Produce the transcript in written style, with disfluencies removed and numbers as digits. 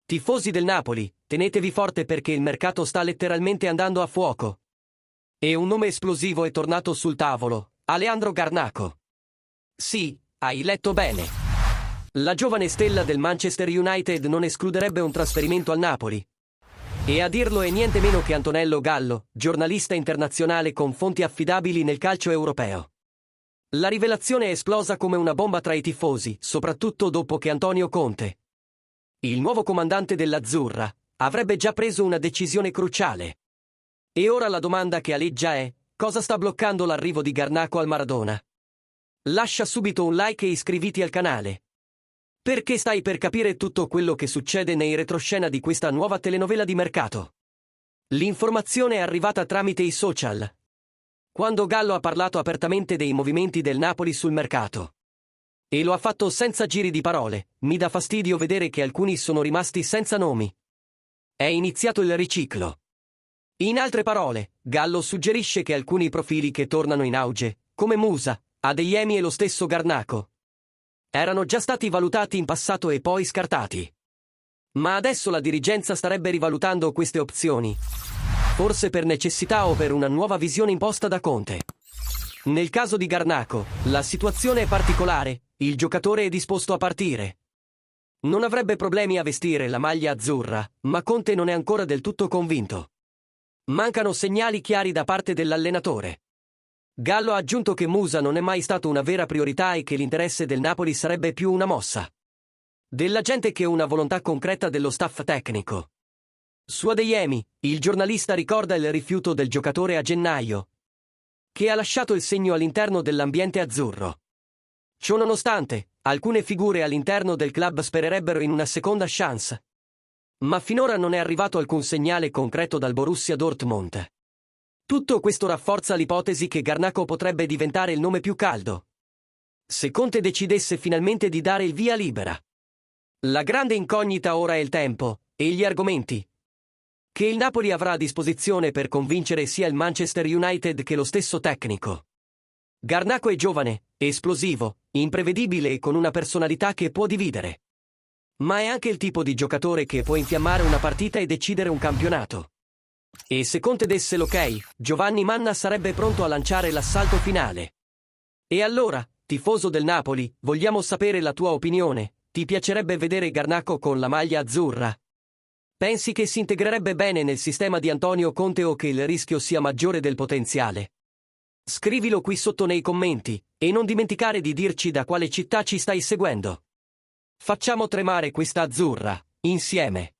Tifosi del Napoli, tenetevi forte perché il mercato sta letteralmente andando a fuoco. E un nome esplosivo è tornato sul tavolo, Aleandro Garnacho. Sì, hai letto bene. La giovane stella del Manchester United non escluderebbe un trasferimento al Napoli. E a dirlo è niente meno che Antonello Gallo, giornalista internazionale con fonti affidabili nel calcio europeo. La rivelazione è esplosa come una bomba tra i tifosi, soprattutto dopo che Antonio Conte, il nuovo comandante dell'Azzurra, avrebbe già preso una decisione cruciale. E ora la domanda che aleggia è: cosa sta bloccando l'arrivo di Garnacho al Maradona? Lascia subito un like e iscriviti al canale. Perché stai per capire tutto quello che succede nei retroscena di questa nuova telenovela di mercato. L'informazione è arrivata tramite i social, quando Gallo ha parlato apertamente dei movimenti del Napoli sul mercato. E lo ha fatto senza giri di parole. Mi dà fastidio vedere che alcuni sono rimasti senza nomi. È iniziato il riciclo. In altre parole, Gallo suggerisce che alcuni profili che tornano in auge, come Musa, Adeyemi e lo stesso Garnacho, erano già stati valutati in passato e poi scartati. Ma adesso la dirigenza starebbe rivalutando queste opzioni, forse per necessità o per una nuova visione imposta da Conte. Nel caso di Garnacho, la situazione è particolare. Il giocatore è disposto a partire. Non avrebbe problemi a vestire la maglia azzurra, ma Conte non è ancora del tutto convinto. Mancano segnali chiari da parte dell'allenatore. Gallo ha aggiunto che Musa non è mai stato una vera priorità e che l'interesse del Napoli sarebbe più una mossa della gente che una volontà concreta dello staff tecnico. Su Adeyemi, il giornalista ricorda il rifiuto del giocatore a gennaio, che ha lasciato il segno all'interno dell'ambiente azzurro. Ciononostante, alcune figure all'interno del club spererebbero in una seconda chance. Ma finora non è arrivato alcun segnale concreto dal Borussia Dortmund. Tutto questo rafforza l'ipotesi che Garnacho potrebbe diventare il nome più caldo, se Conte decidesse finalmente di dare il via libera. La grande incognita ora è il tempo, e gli argomenti che il Napoli avrà a disposizione per convincere sia il Manchester United che lo stesso tecnico. Garnacho è giovane, esplosivo, imprevedibile e con una personalità che può dividere. Ma è anche il tipo di giocatore che può infiammare una partita e decidere un campionato. E se Conte desse l'ok, Giovanni Manna sarebbe pronto a lanciare l'assalto finale. E allora, tifoso del Napoli, vogliamo sapere la tua opinione. Ti piacerebbe vedere Garnacho con la maglia azzurra? Pensi che si integrerebbe bene nel sistema di Antonio Conte o che il rischio sia maggiore del potenziale? Scrivilo qui sotto nei commenti, e non dimenticare di dirci da quale città ci stai seguendo. Facciamo tremare questa azzurra, insieme.